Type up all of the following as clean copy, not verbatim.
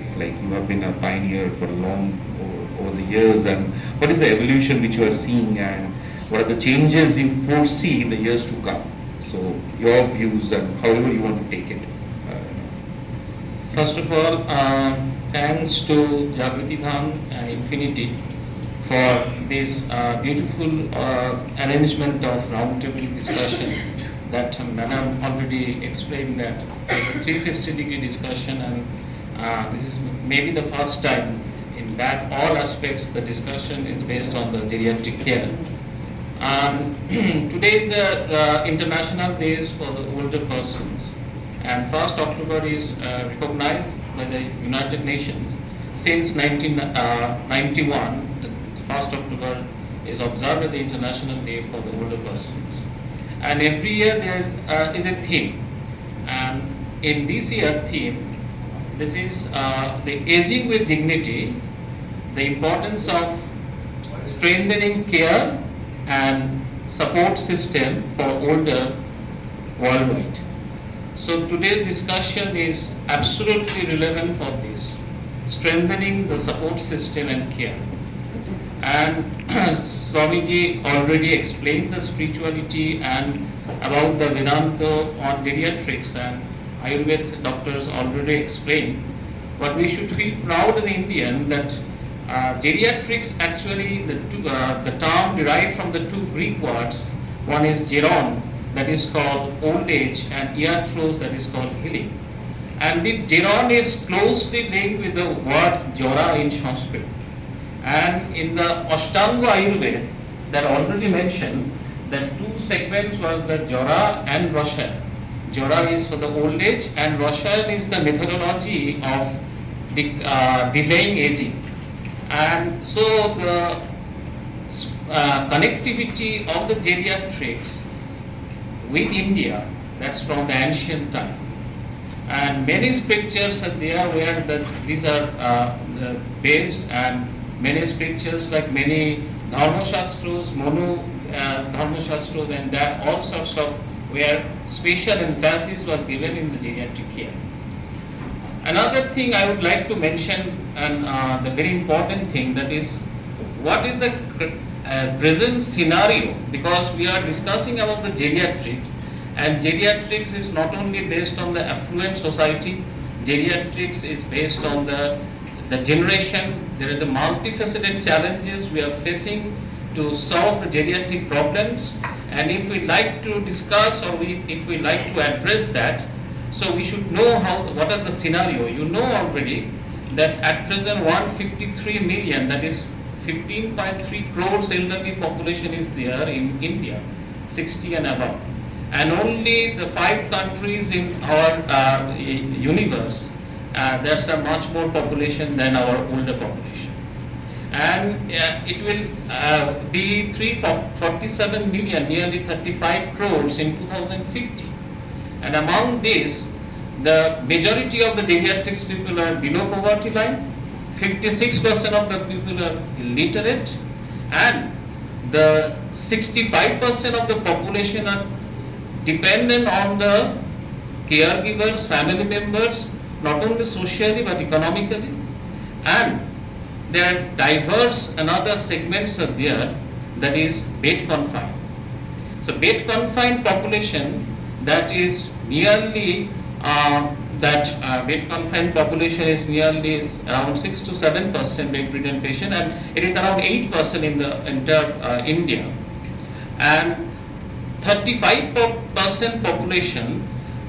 geriatrics? Like, you have been a pioneer for long over the years, and what is the evolution which you are seeing, and what are the changes you foresee in the years to come? So your views and however you want to take it. First of all, thanks to Jagriti Dham and Infinity for this beautiful arrangement of roundtable discussion that Madam already explained, that it's a 360-degree discussion, and this is maybe the first time in that all aspects the discussion is based on the geriatric care. Today is the International Days for the Older Persons, and 1st October is recognized by the United Nations. Since 1991, the 1st October is observed as the International Day for the Older Persons. And every year there is a theme, and in this year theme, this is the aging with dignity, the importance of strengthening care and support system for older worldwide. So today's discussion is absolutely relevant for this, strengthening the support system and care. And Swamiji already explained the spirituality and about the Vedanta on geriatrics, and Ayurveda doctors already explained. But we should feel proud as an Indian that geriatrics, actually the term derived from the two Greek words. One is geron, that is called old age, and iatros, that is called healing. And the geron is closely linked with the word jara in Sanskrit. And in the Ashtanga Ayurveda, that already mentioned that two segments was the jara and rasha. Jara is for the old age, and rasha is the methodology of delaying aging. And so the connectivity of the geriatrics with India, that's from the ancient time. And many scriptures are there where these are based, and many scriptures like many dharma shastras, dharma shastras, and that all sorts of where special emphasis was given in the geriatric care. Another thing I would like to mention, and the very important thing, that is what is the present scenario, because we are discussing about the geriatrics, and geriatrics is not only based on the affluent society, geriatrics is based on the generation. There is a multifaceted challenges we are facing to solve the geriatric problems, and if we like to discuss, or if we like to address that, so we should know what are the scenario. You know already that at present 153 million, that is 15.3 crores elderly population is there in India, 60 and above. And only the 5 countries in our universe, there's a much more population than our older population. And it will be 347 million, nearly 35 crores in 2050. And among these, the majority of the geriatrics people are below poverty line, 56% of the people are illiterate, and the 65% of the population are dependent on the caregivers, family members, not only socially but economically. And there are diverse another segments are there, that is bed confined. So bed confined population, that is nearly bed confined population is nearly around 6 to 7% bedridden patient, and it is around 8% in the entire India. And 35% population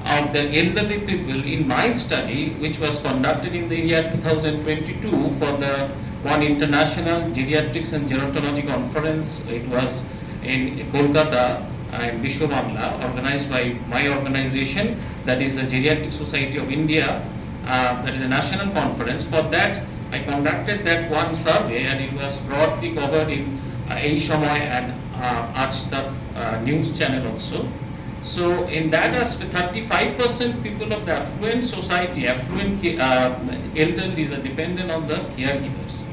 of the elderly people in my study, which was conducted in the year 2022 for the one international geriatrics and gerontology conference. It was in Kolkata and Bishwabangla, organized by my organization, that is the Geriatric Society of India. That is a national conference. For that, I conducted that one survey, and it was broadly covered in Ei Shomoy and Aaj Tak news channel also. So in that aspect, 35% people of the affluent society, elderly, are dependent on the caregivers.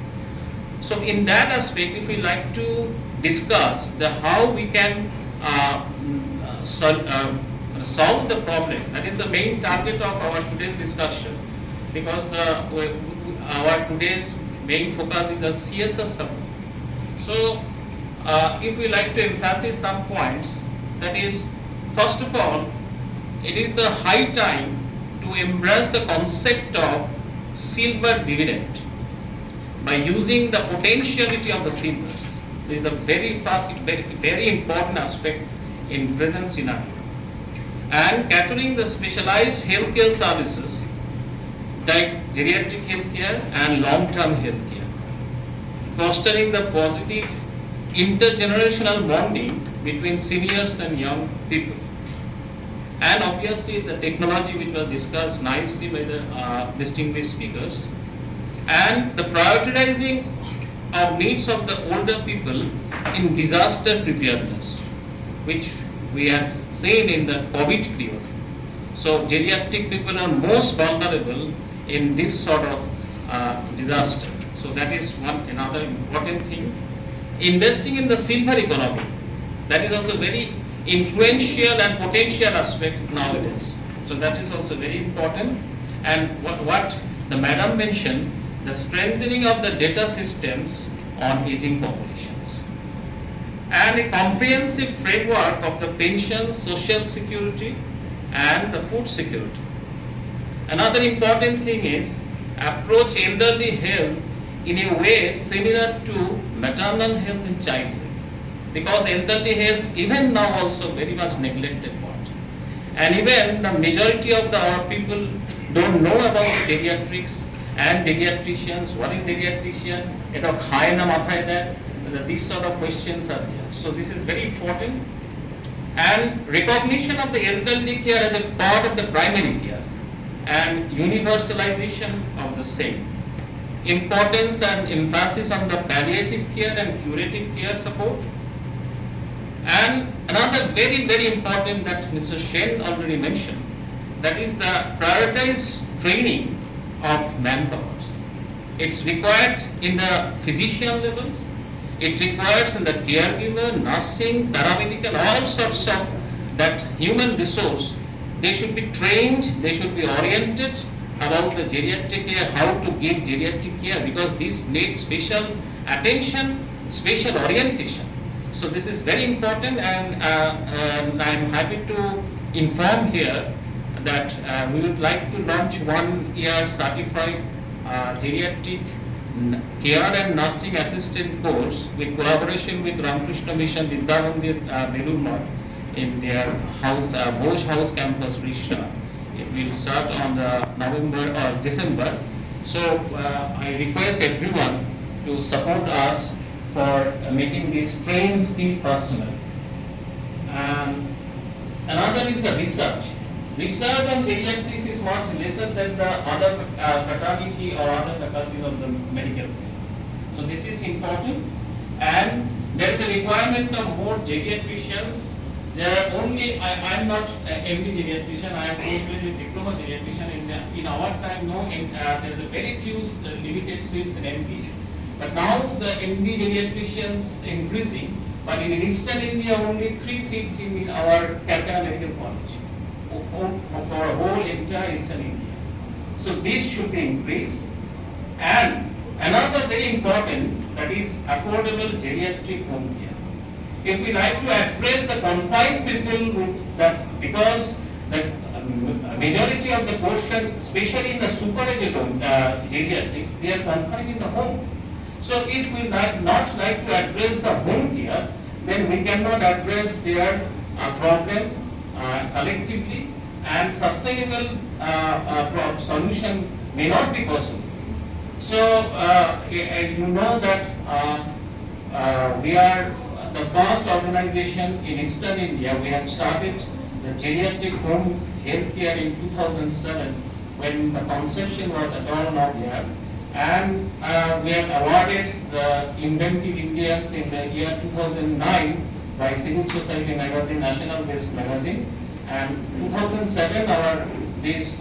So in that aspect, if we like to discuss how we can solve the problem, that is the main target of our today's discussion, because our today's main focus is the CSR support. So, if we like to emphasize some points, that is, first of all, it is the high time to embrace the concept of silver dividend by using the potentiality of the silvers. This is a very important aspect in present scenario. And catering the specialized healthcare services like geriatric healthcare and long-term healthcare, fostering the positive intergenerational bonding between seniors and young people. And obviously the technology which was discussed nicely by the distinguished speakers, and the prioritizing of needs of the older people in disaster preparedness, which we have seen in the COVID period. So geriatric people are most vulnerable in this sort of disaster. So that is another important thing. Investing in the silver economy, that is also very influential and potential aspect nowadays. So that is also very important. And what the madam mentioned, the strengthening of the data systems on aging populations, and a comprehensive framework of the pensions, social security, and the food security. Another important thing is approach elderly health in a way similar to maternal health and child health, because elderly health even now also very much neglected part, and even the majority of our people don't know about geriatrics and geriatricians. What is geriatrician? These sort of questions are there. So this is very important. And recognition of the elderly care as a part of the primary care and universalization of the same. Importance and emphasis on the palliative care and curative care support. And another very important that Mr. Shen already mentioned, that is the prioritized training of manpowers. It's required in the physician levels, it requires in the caregiver, nursing, paramedical, all sorts of that human resource. They should be trained, they should be oriented about the geriatric care, how to give geriatric care, because this needs special attention, special orientation. So this is very important, and I am happy to inform here that we would like to launch 1 year certified geriatric care and nursing assistant course with collaboration with Ramakrishna Mission Vidya Mandir Belur Math in their house, Bose House campus, Rishta. It will start on November or December. So I request everyone to support us for making this trained skilled personnel. Another is the research. Research on geriatrics is much lesser than the other fraternity or other faculties of the medical field. So this is important, and there is a requirement of more geriatricians. There are only, I am not MD geriatrician, I am postgraduate diploma geriatrician. In our time, no, there is a very few limited seats in MD. But now the MD geriatricians increasing, but in Eastern India only 3 seats in our Calcutta Medical College for whole entire Eastern India. So this should be increased. And another very important, that is affordable geriatric home care. If we like to address the confined people with that, because the majority of the portion, especially in the super aged geriatrics, they are confined in the home. So if we not like to address the home care, then we cannot address their problem collectively, and sustainable solution may not be possible. So you know that we are the first organization in Eastern India. We have started the geriatric home healthcare in 2007 when the conception was at all not there. And we have awarded the Inventive Indians in the year 2009 by Civil Society magazine, national based magazine, and 2007 our these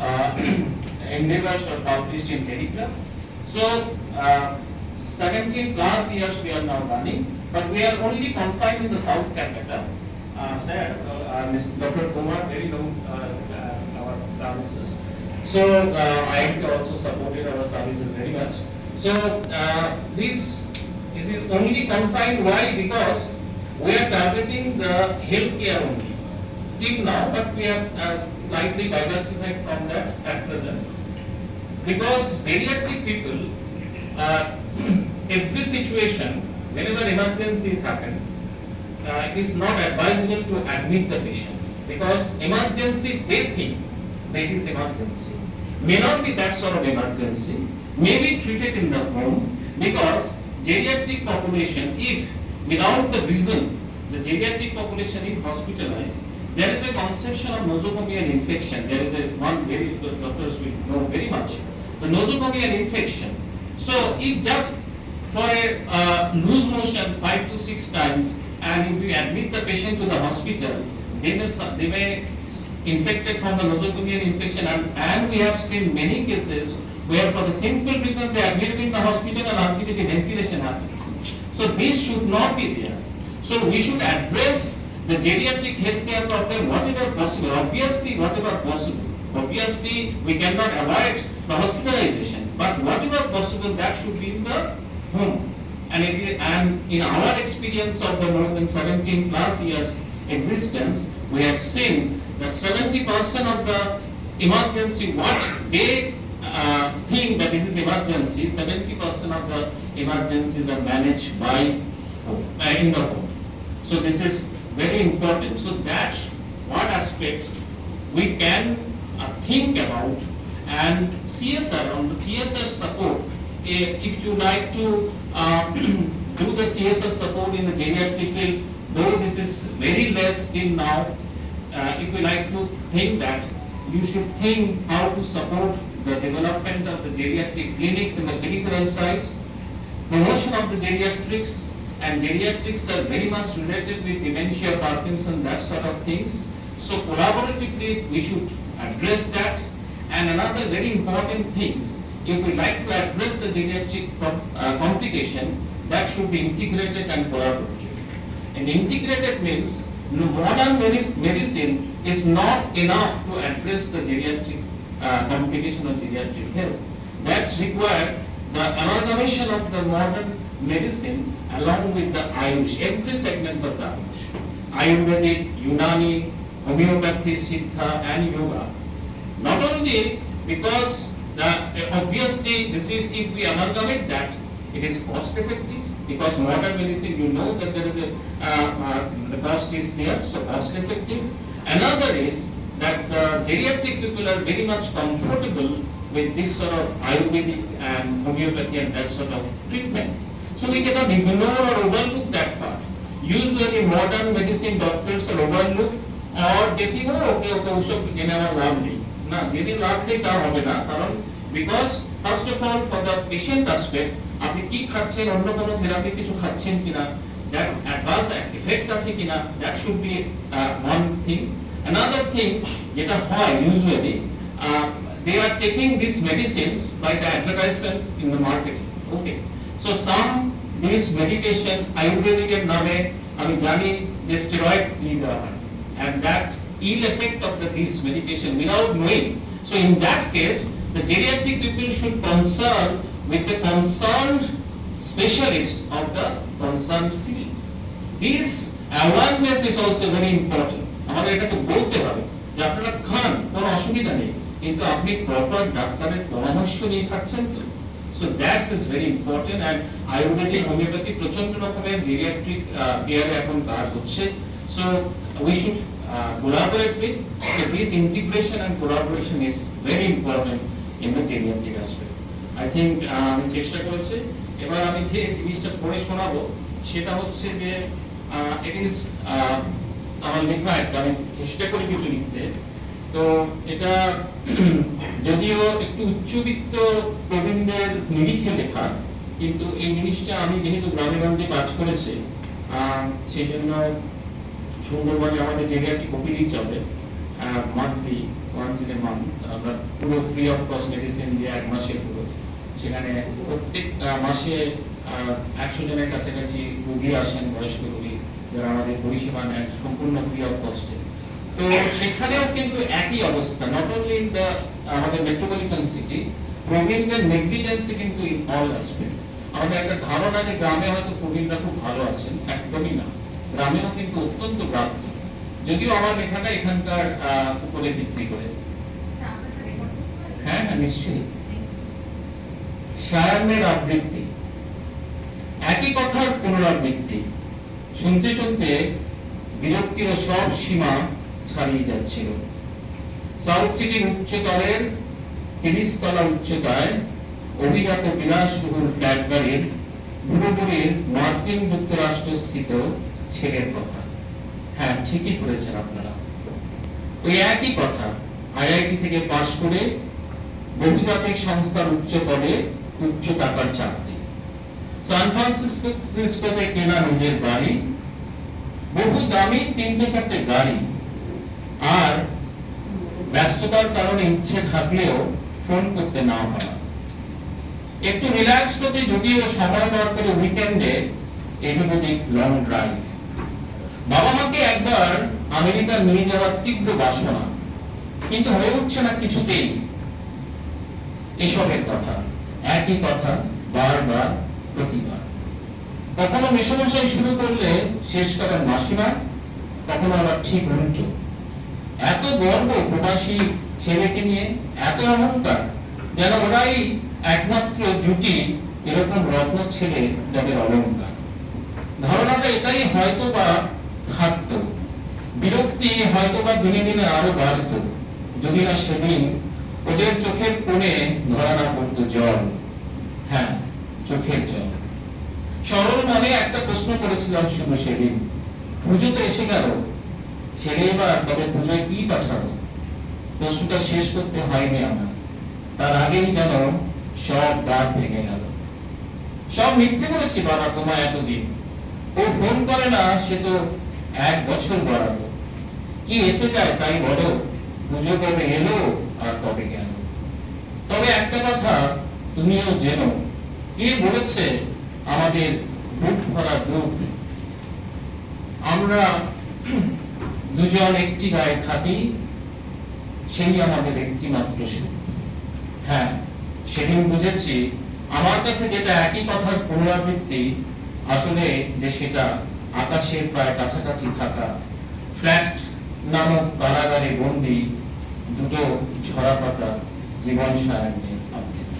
endeavors were published in Telegraph. So 17 plus years we are now running, but we are only confined in the South Calcutta. Sir, Dr. Kumar very known our services. So IIT also supported our services very much. So this is only confined. Why? Because we are targeting the healthcare only till now, but we have slightly diversified from that at present. Because geriatric people, every situation, whenever emergencies happen, it is not advisable to admit the patient, because emergency, they think that it is emergency. May not be that sort of emergency, may be treated in the home, because geriatric population, if without the reason, the geriatric population if hospitalized, there is a conception of nosocomial infection. There is a one very doctors will know very much, the nosocomial infection. So if just for a loose motion 5 to 6 times, and if we admit the patient to the hospital, they may infected from the nosocomial infection, and we have seen many cases where for the simple reason they are admitted in the hospital and ultimately ventilation happens. So this should not be there. So we should address the geriatric healthcare problem whatever possible. Obviously, whatever possible. Obviously, we cannot avoid the hospitalization, but whatever possible, that should be in the home. And in our experience of the more than 17 plus years existence, we have seen that 70% of the emergency, what they think that this is emergency, 70% of the emergencies are managed by in the home. So this is very important. So that what aspects we can think about, and CSR, on the CSR support, if you like to do the CSR support in the geriatric field, though this is very less till now, if we like to think that, you should think how to support the development of the geriatric clinics in the peripheral site, promotion of the geriatrics, and geriatrics are very much related with dementia, Parkinson, that sort of things. So collaboratively we should address that. And another very important things, if we like to address the geriatric complication, that should be integrated and collaborative. And integrated means modern medicine is not enough to address the geriatric complication of geriatric health. That's required the amalgamation of the modern medicine along with the Ayush, every segment of the Ayush, Ayurvedic, Unani, homeopathy, Siddha, and yoga. Not only because obviously this is, if we amalgamate that, it is cost effective, because modern medicine, you know that there is the cost is there, so cost effective. Another is that geriatric people are very much comfortable with this sort of Ayurvedic and homeopathy and that sort of treatment. So we cannot ignore or overlook that part. Usually modern medicine doctors are overlooked, or they think, oh, okay, ওসব জেনে আমার লাভ নেই। না, যদি লাভ নেই তা হবে না, কারণ because first of all for the patient aspect, আপনি কি খাচ্ছেন, অন্য কোনো থেরাপি কিছু খাচ্ছেন কিনা, that adverse effect আছে কিনা, that should be one thing. Another thing যেটা হয় usually, they are taking these medicines by the advertisement in the marketing. Okay, so some this medication Ayurvedic এর নামে আমি জানি যে স্টেরয়েড দিয়ে দেওয়া হয়, and that ill effect of this medication without knowing. So in that case, the geriatric people should consult with the concerned specialist of the concerned field. This awareness is also very important. আমাদের এটা তো বলতে হবে যে আপনারা খান, কোনো অসুবিধা নেই, কিন্তু আপনি প্রপার ডাক্তারের পরামর্শ নিয়ে খাচ্ছেন তো। So that is very important, and Ayurvedic, homeopathy প্রচন্ড রকমের geriatric care এখন কাজ হচ্ছে. So we should collaborate with. So this integration and collaboration is very important in the geriatric aspect. I think আমি চেষ্টা করেছি। এবার আমি যে জিনিসটা পড়ে শোনাবো সেটা হচ্ছে যে it is আমার লেখা, একটা আমি চেষ্টা করি কিছু লিখতে। তো এটা যদিও একটু উচ্চবিত্ত প্রবীণদের নিরিখে লেখা, কিন্তু এই জিনিসটা আমি যেহেতু গ্রামে গঞ্জে কাজ করেছি, সেই জন্য সুন্দরবনে আমাদের জেরিয়াট্রিক ওপিডি চলে monthly, once in a month. আমরা পুরো ফ্রি অফ কস্ট মেডিসিন দিয়ে 1 মাসের পুরো, সেখানে প্রত্যেক মাসে 100 জনের কাছাকাছি রোগী আসেন, বয়স্ক রোগী, যারা আমাদের পরিষেবা নেন সম্পূর্ণ ফ্রি অফ কস্টে। তো সেখানেও কিন্তু একই অবস্থা, নট অনলি ইন দ্য আমাদের মেট্রোপলিটন সিটি, প্রবীণদের নেগলিজেন্সি কিন্তু ইন অল অ্যাসপেক্ট। আমাদের একটা ধারণা যে গ্রামে হয়তো প্রবীণরা খুব ভালো আছেন, একদমই না। গ্রামেও কিন্তু অত্যন্ত প্রাপ্ত, যদিও আমার লেখাটা এখানকার উপরে ভিত্তি করে। হ্যাঁ হ্যাঁ নিশ্চয়ই। সায়ান্নের আবৃত্তি, একই কথার পুনরাবৃত্তি, শুনতে শুনতে বিরক্তির সব সীমা ছাড়িয়ে যাচ্ছিল। সাউথ সিটির উচ্চতরের 30 তলা উচ্চতায় অভিজাত বিলাসবহুল ফ্ল্যাট বাড়ির পুরোপুরির মার্কিন যুক্তরাষ্ট্র স্থিত ছেলের কথা। হ্যাঁ ঠিকই ধরেছেন আপনারা, ওই একই কথা। আইআইটি থেকে পাশ করে বহুজাতিক সংস্থার উচ্চ পদে উচ্চ টাকার চাকরি, সান ফ্রান্সিসকোতে কেনা নিজের বাড়ি, বহু দামি 3-4টে গাড়ি, আর ব্যস্ততার কারণে ইচ্ছে থাকলেও ফোন করতে না পারা। একটু রিল্যাক্স করতে যদিও সময় বার করে উইকেন্ডে এদিক লং ড্রাইভ। বাবা মাকে একবার আমেরিকা নিয়ে যাওয়ার তীব্র বাসনা, কিন্তু হয়ে উঠছে না কিছুতেই। এসবের কথা, একই কথা বারবার, প্রতিবার। কখনো মেসমশাই শুরু করলে শেষ করার মাসিমা, কখনো আবার ঠিক উল্টো। এত গর্ব প্রবাসী ছেলেকে নিয়ে, এত অহংকার, যেন ওরাই একমাত্র জুটি এরকম রত্ন ছেলে যাদের অলংকার। ধারণাটা এটাই হয়তো বা থাকতো, বিরক্তি হয়তো বা দিনে দিনে আরো বাড়ত, যদি না সেদিন ওদের চোখের কোণে ধরা না পড়তো জল। হ্যাঁ, চোখের জল। সরল মনে একটা প্রশ্ন করেছিলাম শুধু সেদিন, পুজো তো এসে গেল, ছেলে এবার তবে পুজোয় কি পাঠাবো? প্রশ্নটা শেষ করতে হয়নি আমার, তার আগেই যেন সব বাদ ভেঙে গেল। সব মিথ্যে করেছি বাবা তোমায় এতদিন, ও ফোন করে না সে তো 1 বছর বাড়ালো। কি এসে যায় তাই বলো, পুজো কবে এলো আর কবে গেল। তবে একটা কথা তুমিও জেনো, কে বলেছে আমাদের বুক ভরা দুঃখ, আমরা দুজন একটি গায়ে থাকি, সেই আমাদের একটি মাত্র সুখ। হ্যাঁ, সেদিন বুঝেছি আমার কাছে যেটা একই কথার পুনরাবৃত্তি, আসলে যে সেটা আকাশের প্রায় কাছাকাছি থাকা ফ্ল্যাট নামক কারাগারে বন্দী দুটো ঝরা পাতা জীবন সায়ান্নের আবৃত্তি।